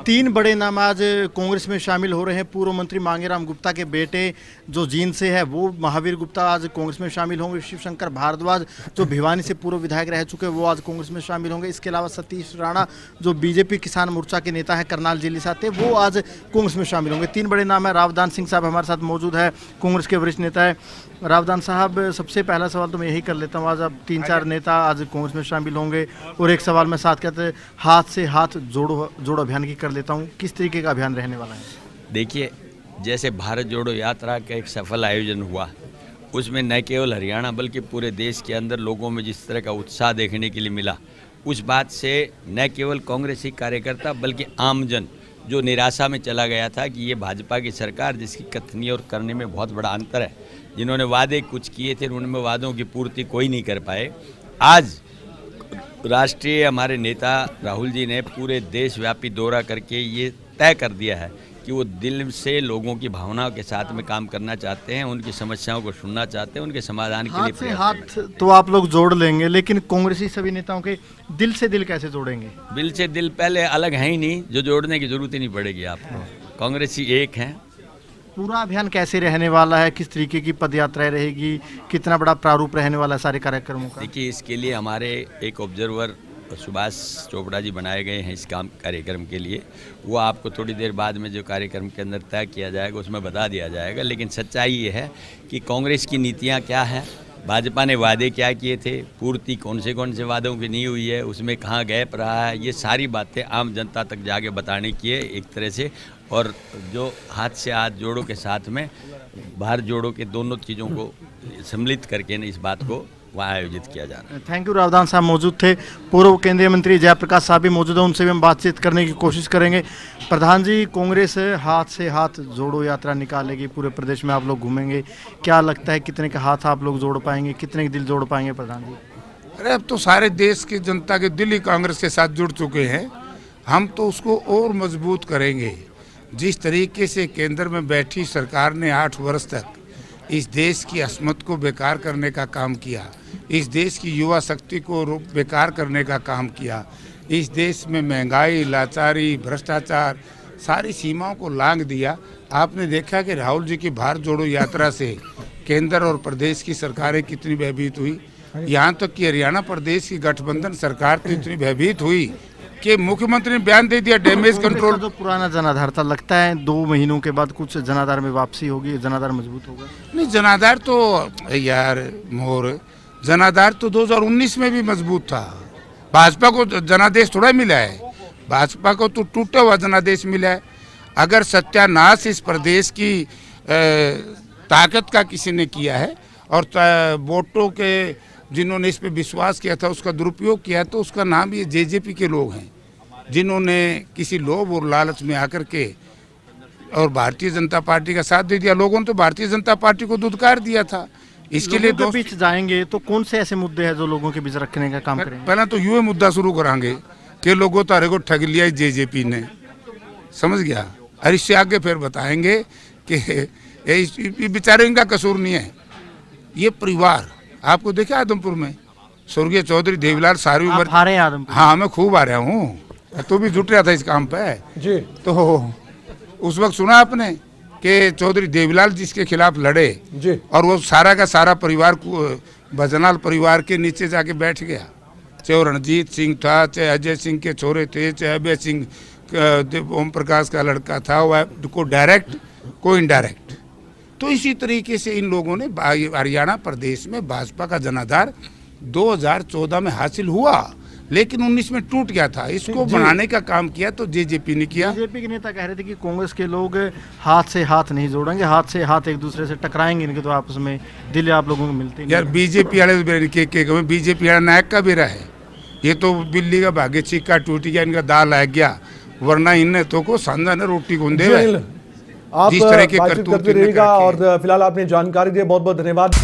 तीन बड़े नाम आज कांग्रेस में शामिल हो रहे हैं। पूर्व मंत्री मांगेराम गुप्ता के बेटे जो जींद से है वो महावीर गुप्ता आज कांग्रेस में शामिल होंगे। शिवशंकर भारद्वाज जो भिवानी से पूर्व विधायक रह चुके हैं वो आज कांग्रेस में शामिल होंगे। इसके अलावा सतीश राणा जो बीजेपी किसान मोर्चा के नेता है करनाल जिले से आते वो आज कांग्रेस में शामिल होंगे। तीन बड़े नाम है। रावदान सिंह साहब हमारे साथ मौजूद है, कांग्रेस के वरिष्ठ नेता है। रावदान साहब, सबसे पहला सवाल तो मैं यही कर लेता हूँ, आज अब 3-4 नेता आज कांग्रेस में शामिल होंगे और एक सवाल मैं साथ कहते हाथ से हाथ जोड़ो अभियान की कर लेता हूँ। किस तरीके का अभियान रहने वाला है? देखिए, जैसे भारत जोड़ो यात्रा का एक सफल आयोजन हुआ, उसमें न केवल हरियाणा बल्कि पूरे देश के अंदर लोगों में जिस तरह का उत्साह देखने के लिए मिला, उस बात से न केवल कांग्रेसी कार्यकर्ता बल्कि आमजन जो निराशा में चला गया था कि ये भाजपा की सरकार जिसकी कथनी और करने में बहुत बड़ा अंतर है, जिन्होंने वादे कुछ किए थे उनमें वादों की पूर्ति कोई नहीं कर पाए। आज राष्ट्रीय हमारे नेता राहुल जी ने पूरे देशव्यापी दौरा करके ये तय कर दिया है कि वो दिल से लोगों की भावनाओं के साथ में काम करना चाहते हैं, उनकी समस्याओं को सुनना चाहते हैं, उनके समाधान के लिए हाथ से हाथ तो आप लोग जोड़ लेंगे, लेकिन कांग्रेसी सभी नेताओं के दिल से दिल कैसे जोड़ेंगे? दिल से दिल पहले अलग है ही नहीं, जो जोड़ने की जरूरत ही नहीं पड़ेगी आपको। कांग्रेसी एक हैं। पूरा अभियान कैसे रहने वाला है? किस तरीके की पदयात्रा रहेगी? कितना बड़ा प्रारूप रहने वाला है सारे कार्यक्रमों का? देखिए, इसके लिए हमारे एक ऑब्जर्वर सुभाष चोपड़ा जी बनाए गए हैं इस कार्यक्रम के लिए। वो आपको थोड़ी देर बाद में जो कार्यक्रम के अंदर तय किया जाएगा उसमें बता दिया जाएगा। लेकिन सच्चाई ये है कि कांग्रेस की नीतियां क्या हैं, भाजपा ने वादे क्या किए थे, पूर्ति कौन से वादों की नहीं हुई है, उसमें कहाँ गैप रहा है, ये सारी बातें आम जनता तक जाके बताने की है एक तरह से। और जो हाथ से हाथ जोड़ो के साथ में भारत जोड़ो के दोनों चीज़ों को सम्मिलित करके इस बात को वहाँ आयोजित किया जा रहा है। Thank you. रावदान साहब मौजूद थे। पूर्व केंद्रीय मंत्री जयप्रकाश साहब भी मौजूद हैं, उनसे भी हम बातचीत करने की कोशिश करेंगे। प्रधान जी, कांग्रेस हाथ से हाथ जोड़ो यात्रा निकालेगी, पूरे प्रदेश में आप लोग घूमेंगे, क्या लगता है कितने के हाथ आप लोग जोड़ पाएंगे, कितने के दिल जोड़ पाएंगे प्रधान जी? अरे अब तो सारे देश की जनता के दिल ही कांग्रेस के साथ जुड़ चुके हैं, हम तो उसको और मजबूत करेंगे। जिस तरीके से केंद्र में बैठी सरकार ने 8 वर्ष तक इस देश की अस्मत को बेकार करने का काम किया, इस देश की युवा शक्ति को बेकार करने का काम किया, इस देश में महंगाई, लाचारी, भ्रष्टाचार सारी सीमाओं को लांघ दिया। आपने देखा कि राहुल जी की भारत जोड़ो यात्रा से केंद्र और प्रदेश की सरकारें कितनी भयभीत हुई। यहाँ तक कि हरियाणा प्रदेश की गठबंधन सरकार तो इतनी भयभीत हुई कि मुख्यमंत्री ने बयान दे दिया डैमेज कंट्रोल। तो पुराना जनाधार था, लगता है 2 महीनों के बाद कुछ जनाधार में वापसी होगी, जनाधार मजबूत होगा? नहीं, जनाधार तो यार मोर जनाधार तो 2019 में भी मजबूत था। भाजपा को जनादेश थोड़ा मिला है, भाजपा को तो टूटा हुआ जनादेश मिला है। अगर सत्यानाश इस प्रदेश की ताकत का किसी ने किया है और वोटों के जिन्होंने इस पे विश्वास किया था उसका दुरुपयोग किया है, तो उसका नाम ये जेजेपी के लोग हैं, जिन्होंने किसी लोभ और लालच में आकर के और भारतीय जनता पार्टी का साथ दे दिया। लोगों ने तो भारतीय जनता पार्टी को दुत्कार दिया था। इसके लिए लोगों के बीच जाएंगे तो कौन से ऐसे मुद्दे हैं जो लोगों के बीच रखने का काम करेंगे? पहला तो यूँ मुद्दा शुरू करांगे कि लोगों तारे को ठग लिया जेजेपी ने, समझ गया। और इससे आगे फिर बताएंगे कि बेचारे इनका कसूर नहीं है। ये परिवार आपको देखा आदमपुर में स्वर्गीय चौधरी देवीलाल सारी उम्र आ रहे हैं आदमपुर? हाँ, मैं खूब आ रहा हूँ, तो भी जुट रहा था इस काम पे जी। तो उस वक्त सुना आपने कि चौधरी देवीलाल जिसके खिलाफ लड़े जी, और वो सारा का सारा परिवार भजनाल परिवार के नीचे जाके बैठ गया। चाहे रणजीत सिंह था, चाहे अजय सिंह के छोरे थे, चाहे अभय सिंह ओम प्रकाश का लड़का था, वह को डायरेक्ट को इनडायरेक्ट। तो इसी तरीके से इन लोगों ने हरियाणा प्रदेश में भाजपा का जनाधार 2014 में हासिल हुआ, लेकिन 19 में टूट गया था। इसको बनाने का काम किया तो जेजेपी ने किया। जेजेपी के नेता कह रहे थे कि कांग्रेस के लोग हाथ से हाथ नहीं जोड़ेंगे, हाथ से हाथ एक दूसरे से टकराएंगे, इनके तो आपस में दिल आप लोगों को मिलते हैं। यार बीजेपी वाले बीजेपी वाला नायक का बेरा है, ये तो बिल्ली का भाग्य चिक्का टूट गया, इनका दाल आ गया, वरना इनने तो को सांदा ने रोटी गुंदे। आप बातचीत करते रहिएगा और फिलहाल आपने जानकारी दी, बहुत बहुत धन्यवाद।